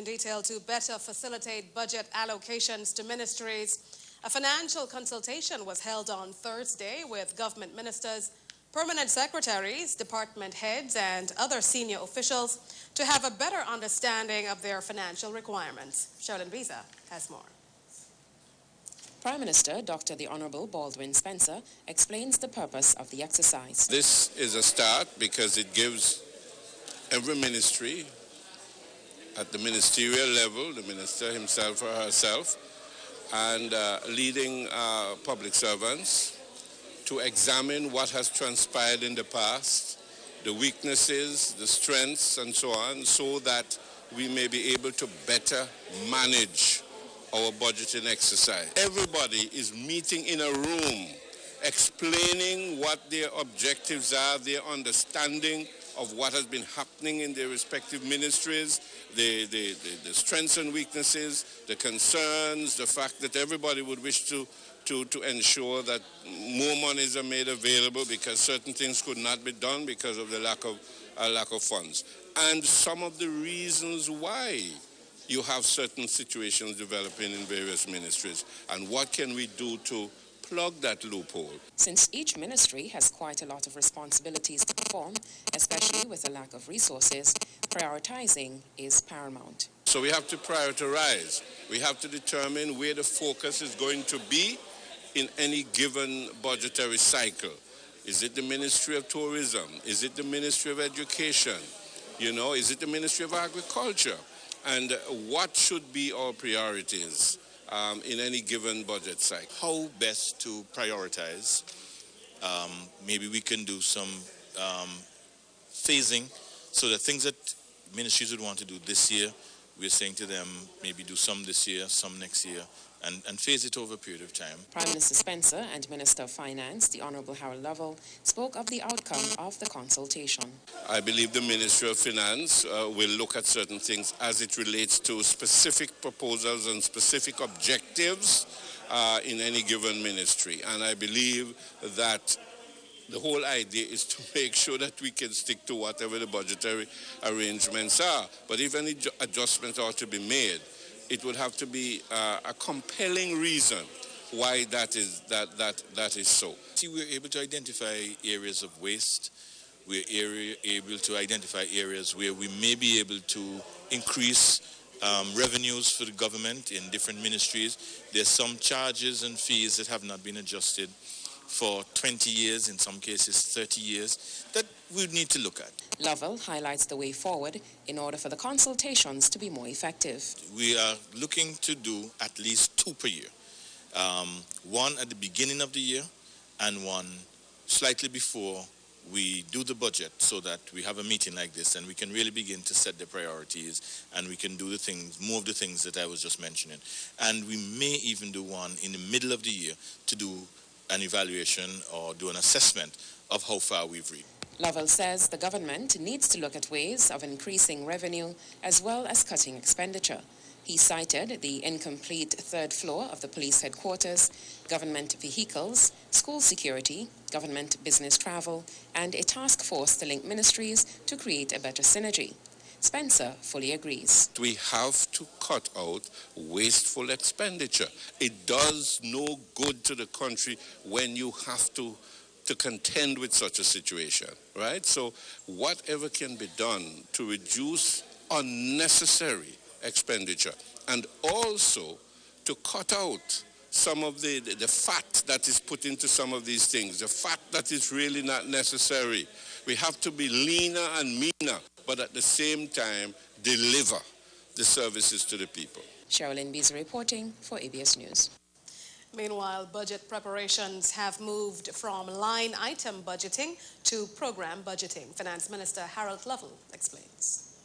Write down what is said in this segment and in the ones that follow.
In detail, to better facilitate budget allocations to ministries, a financial consultation was held on Thursday with government ministers, permanent secretaries, department heads, and other senior officials to have a better understanding of their financial requirements. Sherilyn Visa has more. Prime Minister Dr. The Honorable Baldwin Spencer explains the purpose of the exercise. This is a start because it gives every ministry at the ministerial level, the minister himself or herself, and leading public servants to examine what has transpired in the past, the weaknesses, the strengths, and so on, so that we may be able to better manage our budgeting exercise. Everybody is meeting in a room, explaining what their objectives are, their understanding of what has been happening in their respective ministries, the strengths and weaknesses, the concerns, the fact that everybody would wish to ensure that more monies are made available because certain things could not be done because of the lack of funds. And some of the reasons why you have certain situations developing in various ministries, and what can we do to plug that loophole. Since each ministry has quite a lot of responsibilities to perform, especially with a lack of resources, prioritizing is paramount. So we have to prioritize. We have to determine where the focus is going to be in any given budgetary cycle. Is it the Ministry of Tourism? Is it the Ministry of Education? Is it the Ministry of Agriculture? And what should be our priorities in any given budget cycle? How best to prioritize? Maybe we can do some phasing so that things that ministries would want to do this year, we're saying to them, maybe do some this year, some next year, and phase it over a period of time. Prime Minister Spencer and Minister of Finance, the Honorable Harold Lovell, spoke of the outcome of the consultation. I believe the Ministry of Finance will look at certain things as it relates to specific proposals and specific objectives in any given ministry. And I believe that the whole idea is to make sure that we can stick to whatever the budgetary arrangements are. But if any adjustments are to be made, it would have to be a compelling reason why that is so. See, we're able to identify areas of waste. We're able to identify areas where we may be able to increase revenues for the government in different ministries. There's some charges and fees that have not been adjusted for 20 years, in some cases 30 years, that we need to look at. Lovell highlights the way forward in order for the consultations to be more effective. We are looking to do at least 2 per year. One at the beginning of the year and one slightly before we do the budget, so that we have a meeting like this and we can really begin to set the priorities and we can do the things, more of the things that I was just mentioning. And we may even do one in the middle of the year to do an evaluation or do an assessment of how far we've reached. Lovell says the government needs to look at ways of increasing revenue as well as cutting expenditure. He cited the incomplete third floor of the police headquarters, government vehicles, school security, government business travel, and a task force to link ministries to create a better synergy. Spencer fully agrees. We have to cut out wasteful expenditure. It does no good to the country when you have to contend with such a situation, right? So whatever can be done to reduce unnecessary expenditure and also to cut out some of the fat that is put into some of these things, the fat that is really not necessary. We have to be leaner and meaner, but at the same time deliver the services to the people. Sherilyn Visa reporting for ABS News. Meanwhile, budget preparations have moved from line item budgeting to program budgeting. Finance Minister Harold Lovell explains.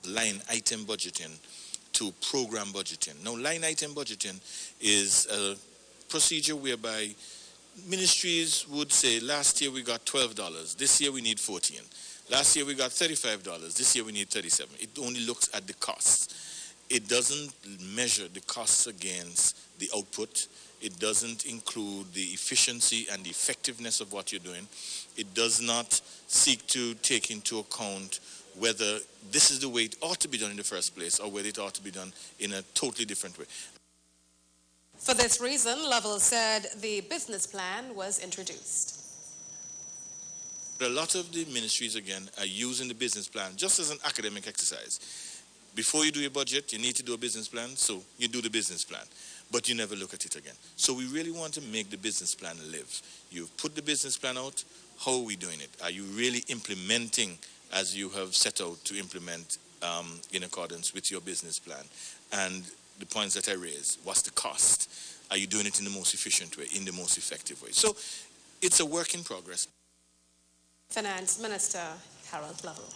Line item budgeting to program budgeting. Now, line item budgeting is a procedure whereby ministries would say, last year we got $12, this year we need $14. Last year we got $35, this year we need $37. It only looks at the costs. It doesn't measure the costs against the output. It doesn't include the efficiency and the effectiveness of what you're doing. It does not seek to take into account whether this is the way it ought to be done in the first place or whether it ought to be done in a totally different way. For this reason, Lovell said the business plan was introduced. A lot of the ministries, again, are using the business plan just as an academic exercise. Before you do your budget, you need to do a business plan, so you do the business plan, but you never look at it again. So we really want to make the business plan live. You've put the business plan out. How are we doing it? Are you really implementing as you have set out to implement in accordance with your business plan? And the points that I raised, what's the cost? Are you doing it in the most efficient way, in the most effective way? So it's a work in progress. Finance Minister Harold Lovell.